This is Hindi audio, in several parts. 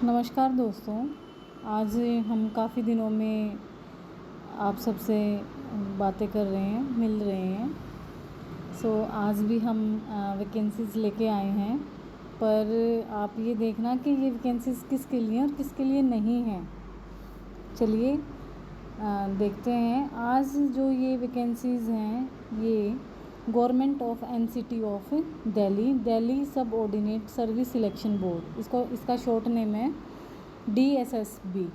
नमस्कार दोस्तों। आज हम काफ़ी दिनों में आप सबसे बातें कर रहे हैं, मिल रहे हैं। आज भी हम वैकेंसीज़ लेके आए हैं, पर आप ये देखना कि ये वैकेंसीज़ किसके लिए और किसके लिए नहीं हैं। चलिए देखते हैं। आज जो ये वैकेंसीज़ हैं, ये government of NCT of Delhi subordinate service selection board, इसका शॉर्ट नेम है DSSB,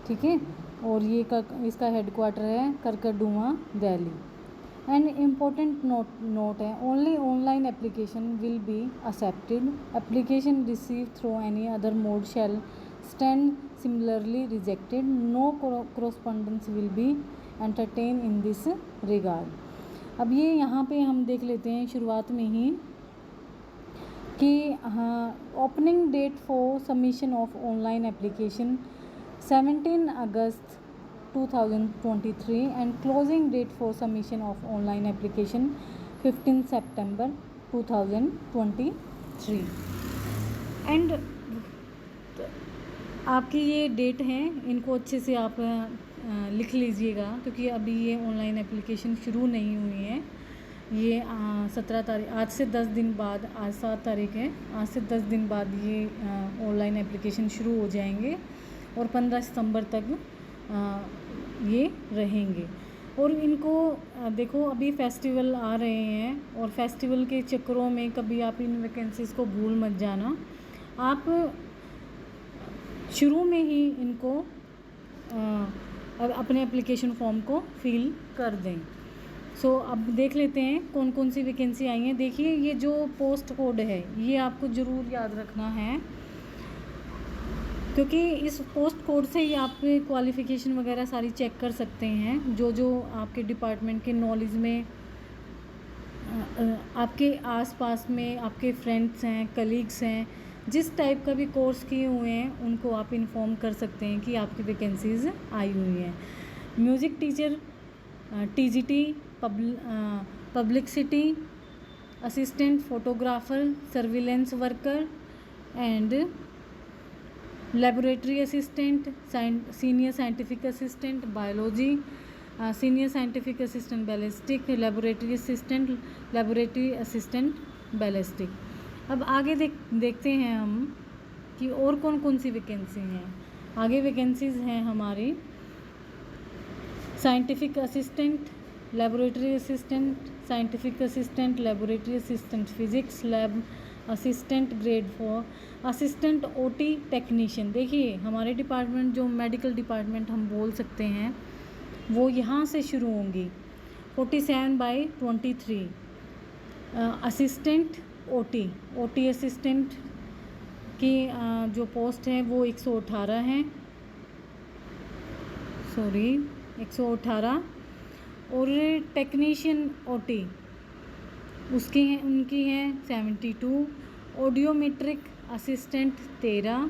ठीक है। और ये इसका हेडक्वार्टर है Karkardooma, Delhi. And important note है, only online application will be accepted, application receive through any other mode shall stand similarly rejected, no correspondence will be entertain in this regard. अब ये यहाँ पे हम देख लेते हैं शुरुआत में ही कि हाँ, opening date for submission of online application 17 August 2023 and closing date for submission of online application 15 September 2023। And आपकी ये डेट है, इनको अच्छे से आप लिख लीजिएगा, क्योंकि अभी ये ऑनलाइन एप्लीकेशन शुरू नहीं हुई है। ये 17 तारीख, आज से 10 दिन बाद, आज 7 तारीख है, आज से 10 दिन बाद ये ऑनलाइन एप्लीकेशन शुरू हो जाएंगे और 15 सितंबर तक ये रहेंगे। और इनको देखो, अभी फेस्टिवल आ रहे हैं और फेस्टिवल के चक्करों में कभी आप इन वैकेंसीज़ को भूल मत जाना। आप शुरू में ही इनको अपने एप्लीकेशन फॉर्म को फिल कर दें। अब देख लेते हैं कौन कौन सी वैकेंसी आई हैं। देखिए, ये जो पोस्ट कोड है ये आपको ज़रूर याद रखना है, क्योंकि इस पोस्ट कोड से ही आप क्वालिफ़िकेशन वगैरह सारी चेक कर सकते हैं। जो आपके डिपार्टमेंट के नॉलेज में, आपके आसपास में आपके फ्रेंड्स हैं, कलीग्स हैं, जिस टाइप का भी कोर्स किए हुए हैं उनको आप इन्फॉर्म कर सकते हैं कि आपकी वैकेंसीज़ आई हुई हैं। Music teacher, TGT, publicity assistant, photographer, surveillance worker and laboratory assistant, senior scientific assistant biology, senior scientific assistant ballistic, laboratory assistant ballistic. अब आगे देखते हैं हम कि और कौन कौन सी वैकेंसी हैं। आगे वैकेंसीज़ हैं हमारी scientific assistant, laboratory assistant, scientific assistant, laboratory assistant physics, lab assistant grade 4, assistant OT technician. देखिए, हमारे डिपार्टमेंट, जो मेडिकल डिपार्टमेंट हम बोल सकते हैं, वो यहाँ से शुरू होंगी। 47/23 असिस्टेंट OT असिस्टेंट की जो पोस्ट है वो 118 है, 118। और टेक्नीशियन OT उनकी हैं 72। Audiometric assistant 13,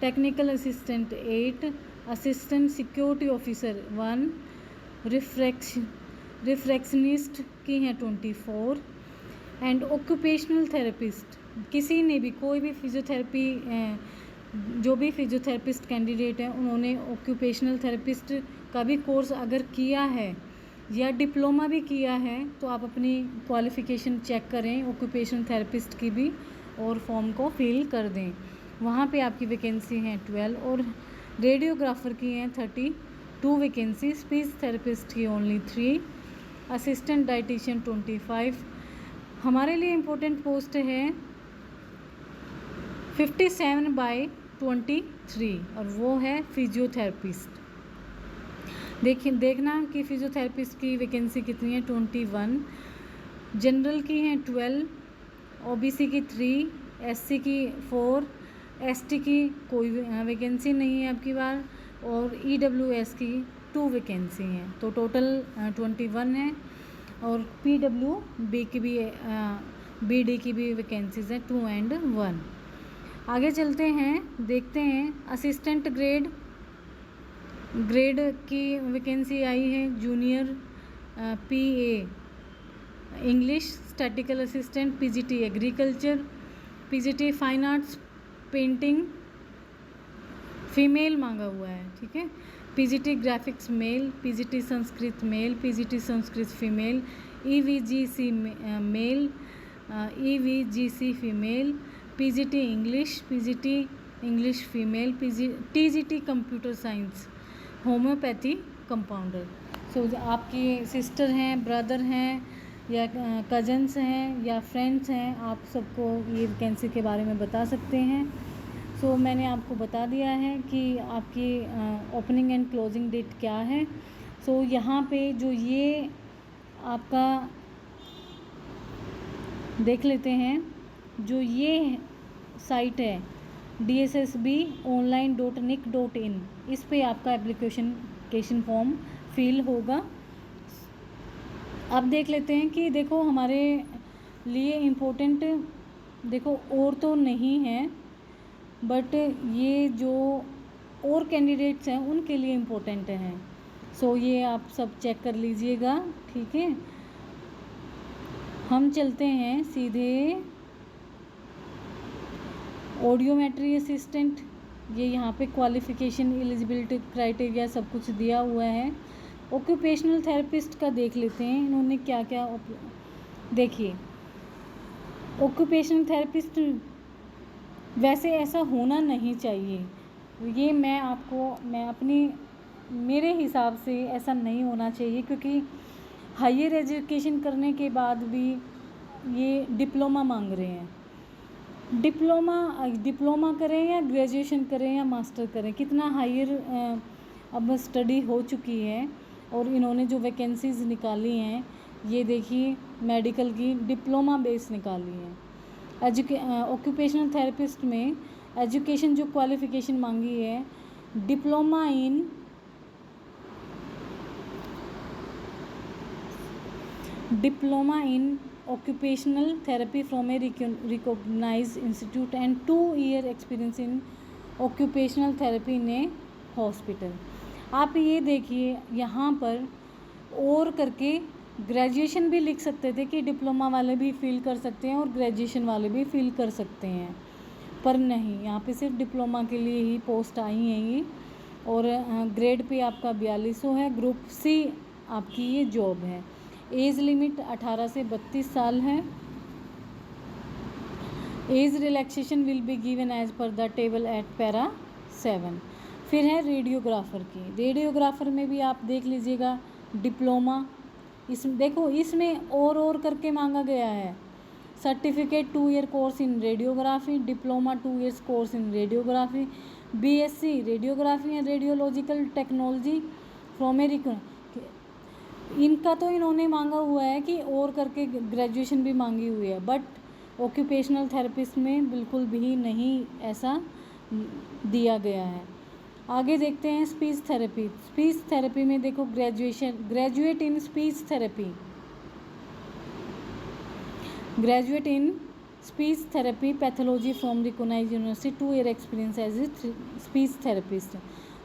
technical assistant 8, assistant security officer 1, रिफ्रैक्शनिस्ट की हैं 24। एंड ऑक्यूपेशनल थेरेपिस्ट, किसी ने भी, कोई भी फिजियोथेरेपी, जो भी फिजियोथेरेपिस्ट कैंडिडेट हैं, उन्होंने ऑक्यूपेशनल थेरेपिस्ट का भी कोर्स अगर किया है या डिप्लोमा भी किया है तो आप अपनी क्वालिफ़िकेशन चेक करें ऑक्यूपेशनल थेरेपिस्ट की भी और फॉर्म को फिल कर दें। वहाँ पे आपकी वैकेंसी हैं 12। और रेडियोग्राफर की हैं 32 वैकेंसी, स्पीच थेरेपिस्ट की ओनली 3, असिस्टेंट डाइटिशियन 25। हमारे लिए इम्पोर्टेंट पोस्ट है 57/23 और वो है फिजियोथेरेपिस्ट। देखना कि फिजियोथेरेपिस्ट की वैकेंसी कितनी है, 21। जनरल की हैं 12, OBC की 3, SC की 4, ST की कोई वैकेंसी नहीं है अब की बार, और EWS की 2 वैकेंसी हैं। तो टोटल 21 है। और PWB की भी, BD की भी वैकेंसीज़ हैं 2 और 1। आगे चलते हैं, देखते हैं असिस्टेंट ग्रेड की वैकेंसी आई है। Junior PA English, statistical assistant, PGT agriculture, PGT fine arts, painting, female मांगा हुआ है, ठीक है। PGT graphics male, PGT Sanskrit male, PGT Sanskrit female, EVGC male, EVGC female, PGT English, PGT English female, TGT computer science, homeopathy compounder. So आपकी सिस्टर हैं, ब्रदर हैं, या कजन्स हैं, या फ्रेंड्स हैं, आप सबको ये वैकेंसी के बारे में बता सकते हैं। सो मैंने आपको बता दिया है कि आपकी ओपनिंग एंड क्लोजिंग डेट क्या है। सो यहाँ पे जो ये आपका देख लेते हैं, जो ये साइट है dssbonline.nic.in, इस पे आपका एप्लीकेशन फॉर्म फिल होगा। अब देख लेते हैं कि देखो हमारे लिए इम्पोर्टेंट, देखो और तो नहीं है, बट ये जो और कैंडिडेट्स हैं उनके लिए इम्पोर्टेंट हैं। सो ये आप सब चेक कर लीजिएगा, ठीक है। हम चलते हैं सीधे ऑडियोमेट्री असिस्टेंट। ये यहाँ पे क्वालिफ़िकेशन, एलिजिबिलिटी क्राइटेरिया सब कुछ दिया हुआ है। ऑक्यूपेशनल थेरेपिस्ट का देख लेते हैं इन्होंने क्या क्या। देखिए ऑक्यूपेशनल थेरेपिस्ट वैसे ऐसा होना नहीं चाहिए, ये मैं अपनी मेरे हिसाब से ऐसा नहीं होना चाहिए, क्योंकि हायर एजुकेशन करने के बाद भी ये डिप्लोमा मांग रहे हैं। डिप्लोमा करें या ग्रेजुएशन करें या मास्टर करें, कितना हायर अब स्टडी हो चुकी है। और इन्होंने जो वैकेंसीज़ निकाली हैं, ये देखिए मेडिकल की डिप्लोमा बेस निकाली है। ऑक्यूपेशनल थेरेपिस्ट में एजुकेशन जो क्वालिफ़िकेशन मांगी है, diploma in occupational therapy from a recognized institute and 2 year experience in occupational therapy in a hospital। आप ये देखिए यहाँ पर और करके ग्रेजुएशन भी लिख सकते थे कि डिप्लोमा वाले भी फिल कर सकते हैं और ग्रेजुएशन वाले भी फिल कर सकते हैं, पर नहीं, यहाँ पे सिर्फ डिप्लोमा के लिए ही पोस्ट आई हैं ये। और ग्रेड पे आपका 4200 है। ग्रुप सी आपकी ये जॉब है। एज लिमिट 18 से 32 साल है। Age relaxation will be given as per the table at para 7। फिर है रेडियोग्राफर की। रेडियोग्राफर में भी आप देख लीजिएगा डिप्लोमा, देखो इसमें और करके मांगा गया है। Certificate 2 year course in radiography, diploma 2 years course in radiography, BSc radiography and radiological technology from इनका तो इन्होंने मांगा हुआ है कि और करके ग्रेजुएशन भी मांगी हुई है, बट ऑक्यूपेशनल थेरेपिस्ट में बिल्कुल भी नहीं ऐसा दिया गया है। आगे देखते हैं स्पीच थेरेपी। स्पीच थेरेपी में देखो graduate in speech therapy pathology from recognised university, 2 year experience as a speech therapist,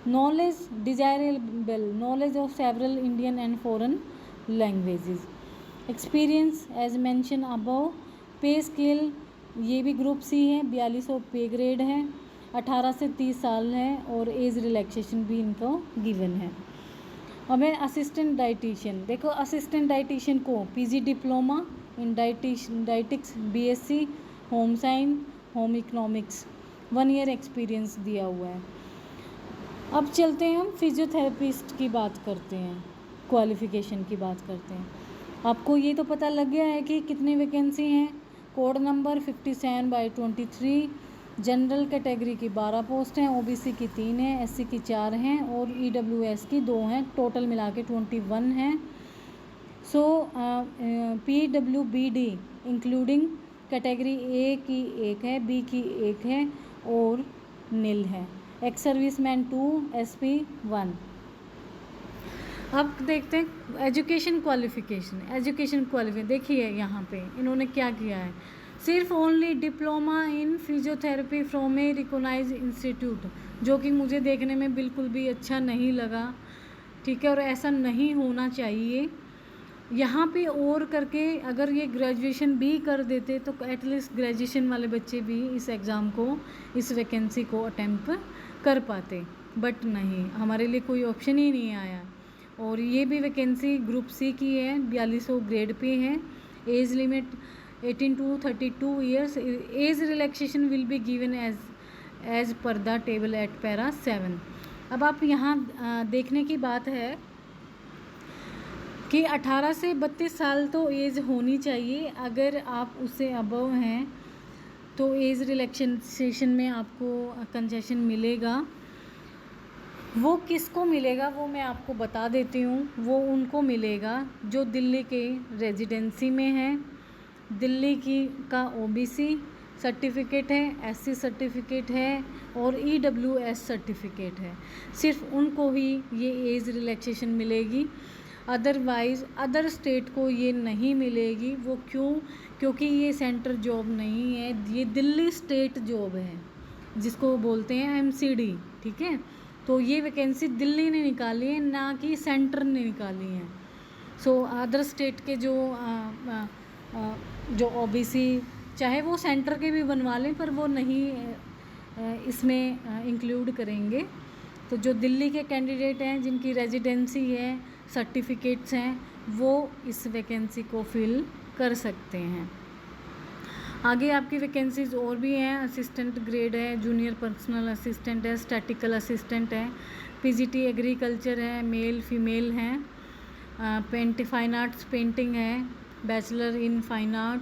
knowledge desirable, knowledge of several Indian and foreign languages, experience as mentioned above। पे स्केल ये भी ग्रुप सी है, 4200 पे ग्रेड है, 18 से 30 साल है और एज रिलैक्सेशन भी इनको गिवन है। हमें असिस्टेंट डाइटिशियन, देखो असिस्टेंट डाइटिशियन को PG diploma in dietetics, BSc home science, home economics, 1 year experience दिया हुआ है। अब चलते हैं हम फिजियोथेरेपिस्ट की बात करते हैं, क्वालिफ़िकेशन की बात करते हैं। आपको ये तो पता लग गया है कि कितनी वैकेंसी हैं। कोड नंबर 57/23, जनरल कैटेगरी की 12 पोस्ट हैं, ओबीसी की 3 हैं, एससी की 4 हैं और ईडब्ल्यूएस की 2 हैं, टोटल मिला के 21 हैं। सो पीडब्ल्यूबीडी इंक्लूडिंग कैटेगरी ए की 1 है, बी की 1 है और नील है। Ex serviceman 2, SP 1। अब देखते हैं एजुकेशन क्वालिफिकेशन। देखिए यहाँ पे इन्होंने क्या किया है, सिर्फ only diploma in physiotherapy from a recognised institute, जो कि मुझे देखने में बिल्कुल भी अच्छा नहीं लगा, ठीक है, और ऐसा नहीं होना चाहिए। यहाँ पे और करके अगर ये ग्रेजुएशन भी कर देते तो एटलीस्ट ग्रेजुएशन वाले बच्चे भी इस एग्ज़ाम को, इस वैकेंसी को अटेम्प्ट कर पाते, बट नहीं, हमारे लिए कोई ऑप्शन ही नहीं आया। और ये भी वैकेंसी ग्रुप सी की है, 4200 ग्रेड पे है। Age limit 18 to 32 years. Age relaxation will be given as per the table at para 7। अब आप यहाँ देखने की बात है कि 18 से 32 साल तो एज होनी चाहिए। अगर आप उससे अबव हैं तो एज रिलैक्सेशन में आपको कंसेशन मिलेगा। वो किसको मिलेगा वो मैं आपको बता देती हूँ। वो उनको मिलेगा जो दिल्ली के रेजिडेंसी में है, दिल्ली की का ओबीसी सर्टिफिकेट है, एससी सर्टिफिकेट है और ईडब्ल्यूएस सर्टिफिकेट है। सिर्फ उनको ही ये एज रिलैक्सेशन मिलेगी, अदरवाइज़ अदर स्टेट को ये नहीं मिलेगी। वो क्यों? क्योंकि ये सेंटर जॉब नहीं है, ये दिल्ली स्टेट जॉब है जिसको बोलते हैं एमसीडी, ठीक है। तो ये वैकेंसी दिल्ली ने निकाली है, ना कि सेंटर ने निकाली है। सो अदर स्टेट के जो ओबीसी चाहे वो सेंटर के भी बनवा लें पर वो नहीं इसमें इंक्लूड करेंगे। तो जो दिल्ली के कैंडिडेट हैं जिनकी रेजिडेंसी है, सर्टिफिकेट्स हैं, वो इस वैकेंसी को फिल कर सकते हैं। आगे आपकी वैकेंसीज और भी हैं। असिस्टेंट ग्रेड है, जूनियर पर्सनल असिस्टेंट है, स्टैटिकल असिस्टेंट है, पीजीटी एग्रीकल्चर है, मेल फीमेल हैं, फाइन आर्ट्स पेंटिंग है, बैचलर इन फाइन आर्ट।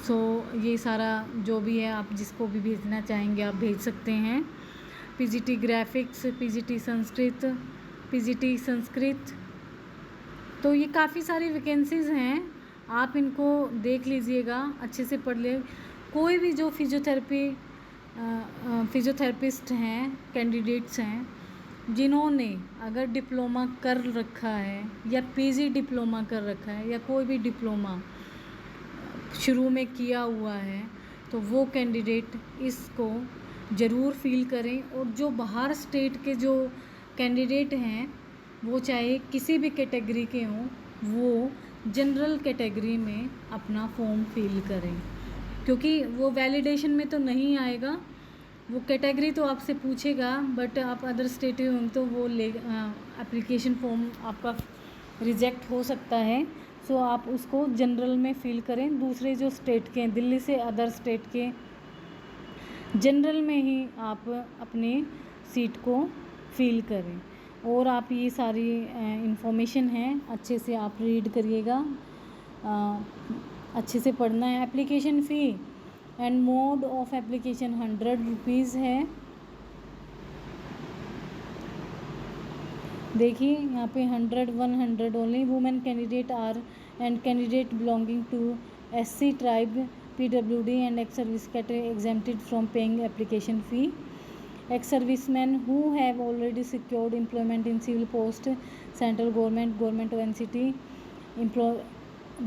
सो ये सारा जो भी है आप जिसको भी भेजना चाहेंगे आप भेज सकते हैं। PGT graphics, PGT Sanskrit. तो ये काफ़ी सारी वैकेंसीज़ हैं, आप इनको देख लीजिएगा, अच्छे से पढ़ ले। कोई भी जो फिजियोथेरेपिस्ट हैं, कैंडिडेट्स हैं, जिन्होंने अगर डिप्लोमा कर रखा है या पीजी डिप्लोमा कर रखा है या कोई भी डिप्लोमा शुरू में किया हुआ है, तो वो कैंडिडेट इसको ज़रूर फील करें। और जो बाहर स्टेट के जो कैंडिडेट हैं वो चाहे किसी भी कैटेगरी के हों, वो जनरल कैटेगरी में अपना फॉर्म फिल करें, क्योंकि वो वैलिडेशन में तो नहीं आएगा। वो कैटेगरी तो आपसे पूछेगा, बट आप अदर स्टेट होंगे तो वो एप्लीकेशन फॉर्म आपका रिजेक्ट हो सकता है। सो आप उसको जनरल में फिल करें। दूसरे जो स्टेट के हैं, दिल्ली से अदर स्टेट के, जनरल में ही आप अपने सीट को फिल करें। और आप ये सारी इंफॉर्मेशन है, अच्छे से आप रीड करिएगा, अच्छे से पढ़ना है। Application fee and mode of application 100 rupees है। देखिए यहाँ पे 100 only women candidate are and candidate belonging to SC tribe, PWD and ex service category exempted from paying application fee. Ex-servicemen who have already secured employment in civil post, central government or NCT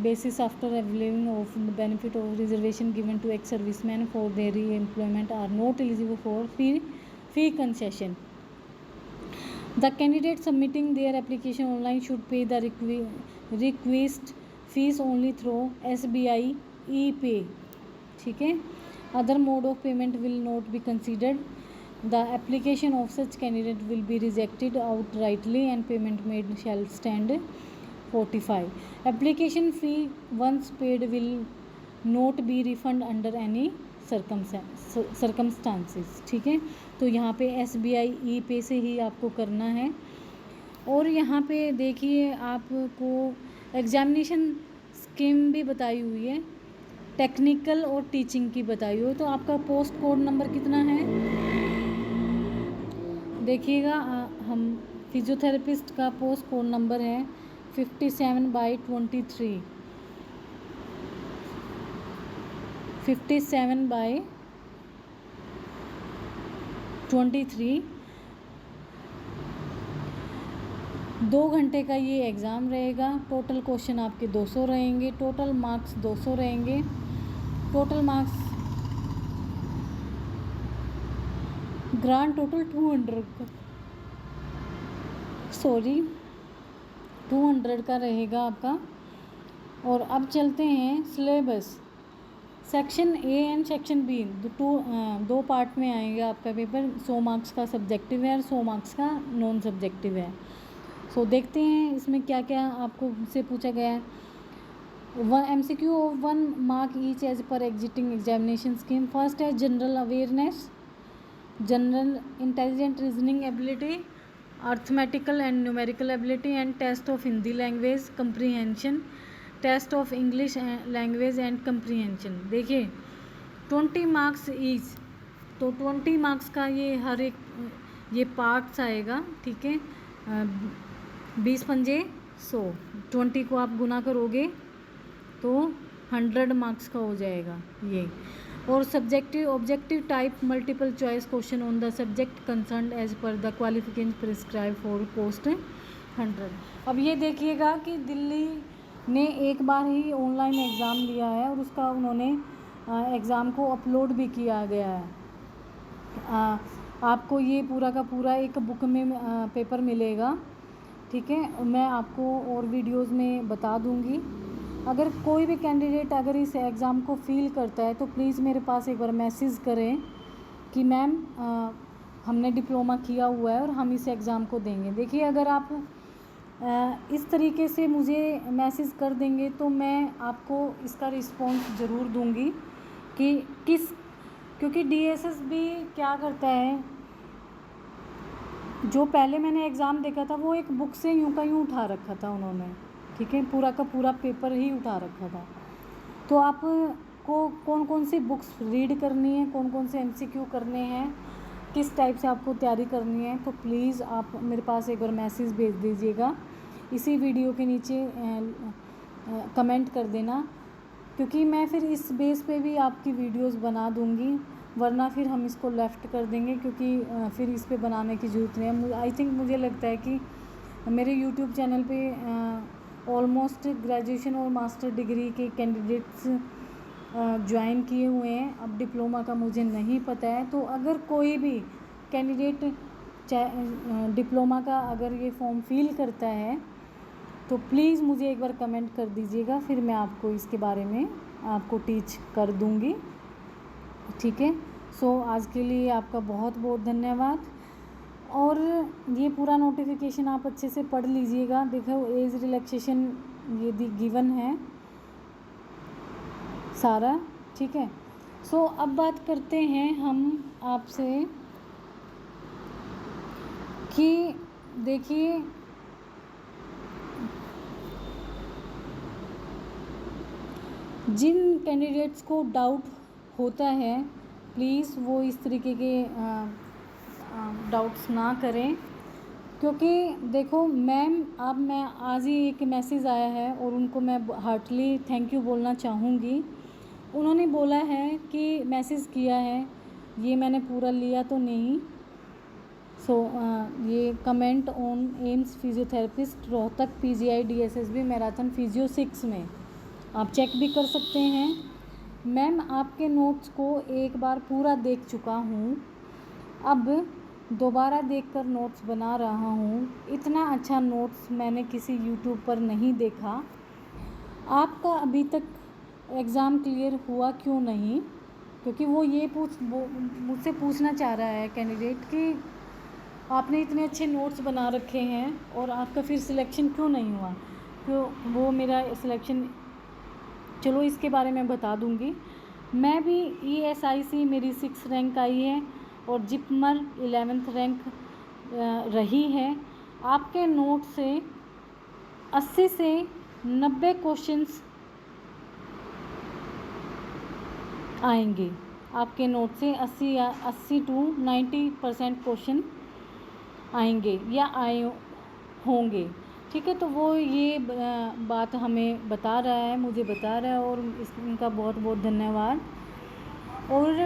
basis after availing of the benefit of reservation given to ex-servicemen for their re-employment are not eligible for fee concession. The candidate submitting their application online should pay the request fees only through SBI e-pay, ठीक है। Other mode of payment will not be considered. The application of such candidate will be rejected outrightly and payment made shall stand 45. Application fee once paid will not be refunded under any circumstances, ठीक है। तो यहाँ पे SBI e-pay से ही आपको करना है। और यहाँ पे देखिए आपको एग्जामिनेशन स्कीम भी बताई हुई है, टेक्निकल और टीचिंग की बताई हुई है। तो आपका पोस्ट कोड नंबर कितना है देखिएगा। हम फिजियोथेरेपिस्ट का पोस्ट कोड नंबर है 57/23। 57/23। 2 घंटे का ये एग्ज़ाम रहेगा। टोटल क्वेश्चन आपके 200 रहेंगे, टोटल मार्क्स 200 रहेंगे। टोटल मार्क्स ग्रांड टोटल 200 का, सॉरी 200 का रहेगा आपका। और अब चलते हैं syllabus. Section A and section B दो पार्ट में आएगा आपका पेपर। 100 मार्क्स का सब्जेक्टिव है और 100 मार्क्स का नॉन सब्जेक्टिव है। सो देखते हैं इसमें क्या क्या आपको से पूछा गया है। MCQ of 1 mark each as per existing examination scheme. First है general awareness, general intelligent reasoning ability, arithmetical and numerical ability and test of Hindi language comprehension, test of English language and comprehension. देखिए 20 मार्क्स ईच, तो 20 मार्क्स का ये हर एक ये पार्ट्स आएगा, ठीक है। 20 पंजे 100, 20 को आप गुना करोगे तो 100 मार्क्स का हो जाएगा ये। और subjective objective type multiple choice question on the subject concern as per the qualification prescribe for post 100। अब ये देखिएगा कि दिल्ली ने एक बार ही ऑनलाइन एग्ज़ाम लिया है और उसका उन्होंने एग्ज़ाम को अपलोड भी किया गया है। आपको ये पूरा का पूरा एक बुक में पेपर मिलेगा, ठीक है। मैं आपको और वीडियोस में बता दूंगी। अगर कोई भी कैंडिडेट अगर इस एग्ज़ाम को फ़ील करता है तो प्लीज़ मेरे पास एक बार मैसेज करें कि मैम हमने डिप्लोमा किया हुआ है और हम इस एग्ज़ाम को देंगे। देखिए अगर आप इस तरीके से मुझे मैसेज कर देंगे तो मैं आपको इसका रिस्पॉन्स ज़रूर दूंगी कि क्योंकि DSS भी क्या करता है, जो पहले मैंने एग्ज़ाम देखा था वो एक बुक से यूँ का यूँ उठा रखा था उन्होंने, ठीक है, पूरा का पूरा पेपर ही उठा रखा था। तो आपको कौन कौन सी बुक्स रीड करनी है, कौन कौन से MCQ करने हैं, किस टाइप से आपको तैयारी करनी है, तो प्लीज़ आप मेरे पास एक बार मैसेज भेज दीजिएगा, इसी वीडियो के नीचे कमेंट कर देना, क्योंकि मैं फिर इस बेस पे भी आपकी वीडियोस बना दूंगी, वरना फिर हम इसको लेफ़्ट कर देंगे, क्योंकि फिर इस पे बनाने की ज़रूरत नहीं है। आई थिंक मुझे लगता है कि मेरे यूट्यूब चैनल पे ऑलमोस्ट ग्रेजुएशन और मास्टर डिग्री के कैंडिडेट्स ज्वाइन किए हुए हैं। अब डिप्लोमा का मुझे नहीं पता है, तो अगर कोई भी कैंडिडेट डिप्लोमा का अगर ये फॉर्म फिल करता है तो प्लीज़ मुझे एक बार कमेंट कर दीजिएगा, फिर मैं आपको इसके बारे में आपको टीच कर दूंगी, ठीक है। सो आज के लिए आपका बहुत बहुत धन्यवाद। और ये पूरा नोटिफिकेशन आप अच्छे से पढ़ लीजिएगा। देखो एज रिलैक्सेशन ये गिवन है सारा, ठीक है। सो अब बात करते हैं हम आपसे कि देखिए जिन कैंडिडेट्स को डाउट होता है प्लीज़ वो इस तरीके के डाउट्स ना करें, क्योंकि देखो मैम अब मैं आज ही एक मैसेज आया है और उनको मैं हार्टली थैंक यू बोलना चाहूँगी। उन्होंने बोला है कि मैसेज किया है, ये मैंने पूरा लिया तो नहीं। सो ये comment on AIIMS physiotherapist Rohtak PGI DSSB marathon physio 6 में आप चेक भी कर सकते हैं। मैम आपके नोट्स को एक बार पूरा देख चुका हूँ, अब दोबारा देखकर नोट्स बना रहा हूँ। इतना अच्छा नोट्स मैंने किसी यूट्यूब पर नहीं देखा। आपका अभी तक एग्ज़ाम क्लियर हुआ क्यों नहीं? क्योंकि वो मुझसे पूछना चाह रहा है कैंडिडेट कि आपने इतने अच्छे नोट्स बना रखे हैं और आपका फिर सिलेक्शन क्यों नहीं हुआ। तो वो मेरा सिलेक्शन, चलो इसके बारे में बता दूंगी। मैं भी ESIC मेरी 6 रैंक आई है और जिपमर 11th रैंक रही है। आपके नोट से 80 से 90 क्वेश्चंस आएंगे। आपके नोट से 80 to 90% क्वेश्चन आएंगे या आए होंगे, ठीक है। तो वो ये बात हमें बता रहा है, मुझे बता रहा है और इनका बहुत बहुत धन्यवाद। और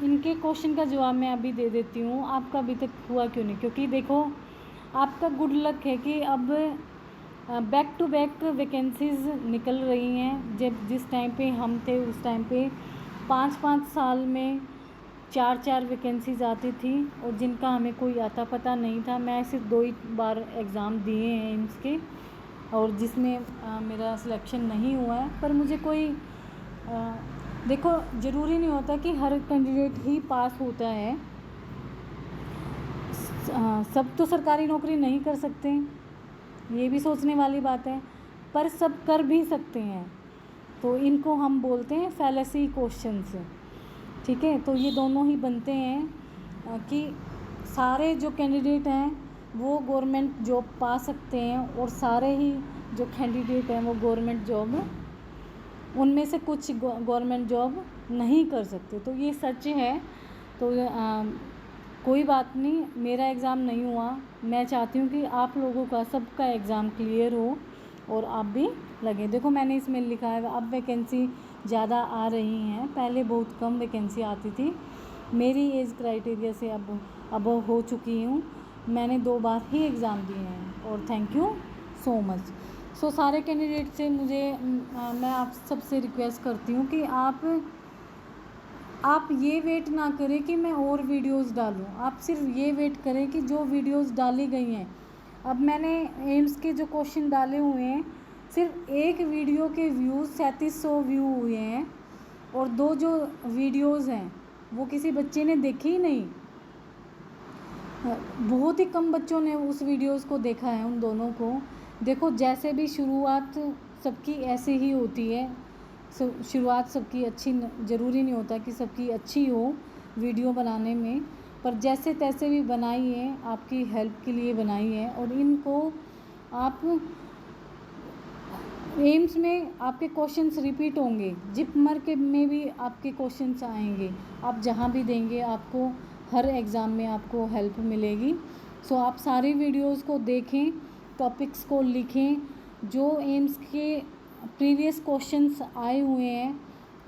इनके क्वेश्चन का जवाब मैं अभी दे देती हूँ। आपका अभी तक हुआ क्यों नहीं? क्योंकि देखो आपका गुड लक है कि अब बैक टू बैक वैकेंसीज़ निकल रही हैं। जब जिस टाइम पे हम थे उस टाइम पे 5-5 साल में 4 वैकेंसीज़ आती थी और जिनका हमें कोई आता पता नहीं था। मैं सिर्फ 2 ही बार एग्ज़ाम दिए हैं एम्स के, और जिसमें मेरा सिलेक्शन नहीं हुआ है। पर मुझे कोई देखो, ज़रूरी नहीं होता कि हर कैंडिडेट ही पास होता है। सब तो सरकारी नौकरी नहीं कर सकते, ये भी सोचने वाली बात है, पर सब कर भी सकते हैं। तो इनको हम बोलते हैं फैलेसी क्वेश्चंस, ठीक है। तो ये दोनों ही बनते हैं कि सारे जो कैंडिडेट हैं वो गवर्नमेंट जॉब पा सकते हैं, और सारे ही जो कैंडिडेट हैं वो गवर्नमेंट जॉब, उनमें से कुछ गवर्नमेंट जॉब नहीं कर सकते। तो ये सच है। तो कोई बात नहीं, मेरा एग्ज़ाम नहीं हुआ। मैं चाहती हूँ कि आप लोगों का सबका एग्ज़ाम क्लियर हो और आप भी लगे। देखो मैंने इसमें लिखा है अब वैकेंसी ज़्यादा आ रही हैं, पहले बहुत कम वैकेंसी आती थी। मेरी एज क्राइटेरिया से अब हो चुकी हूँ। मैंने 2 बार ही एग्ज़ाम दिए हैं, और थैंक यू सो मच। सो सारे कैंडिडेट से मैं आप सबसे रिक्वेस्ट करती हूँ कि आप ये वेट ना करें कि मैं और वीडियोस डालूं। आप सिर्फ ये वेट करें कि जो वीडियोस डाली गई हैं, अब मैंने एम्स के जो क्वेश्चन डाले हुए हैं, सिर्फ एक वीडियो के व्यूज़ 3700 व्यू हुए हैं, और 2 जो वीडियोस हैं वो किसी बच्चे ने देखी ही नहीं। बहुत ही कम बच्चों ने उस वीडियोस को देखा है, उन दोनों को। देखो जैसे भी शुरुआत सबकी ऐसे ही होती है। शुरुआत सबकी अच्छी ज़रूरी नहीं होता कि सबकी अच्छी हो वीडियो बनाने में, पर जैसे तैसे भी बनाई है, आपकी हेल्प के लिए बनाई है। और इनको आप एम्स में आपके क्वेश्चंस रिपीट होंगे, जिपमर के में भी आपके क्वेश्चंस आएंगे। आप जहाँ भी देंगे आपको हर एग्ज़ाम में आपको हेल्प मिलेगी। सो आप सारी वीडियोस को देखें, टॉपिक्स को लिखें, जो एम्स के प्रीवियस क्वेश्चंस आए हुए हैं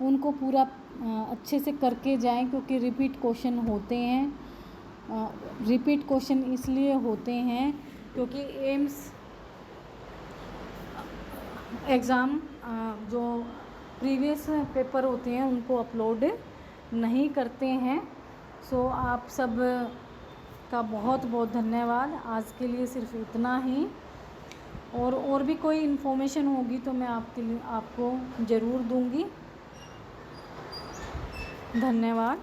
उनको पूरा अच्छे से करके जाएं, क्योंकि रिपीट क्वेश्चन होते हैं। रिपीट क्वेश्चन इसलिए होते हैं क्योंकि एम्स एग्ज़ाम जो प्रीवियस पेपर होते हैं उनको अपलोड नहीं करते हैं। सो आप सब का बहुत बहुत धन्यवाद। आज के लिए सिर्फ इतना ही, और भी कोई इन्फॉर्मेशन होगी तो मैं आपको ज़रूर दूंगी। धन्यवाद।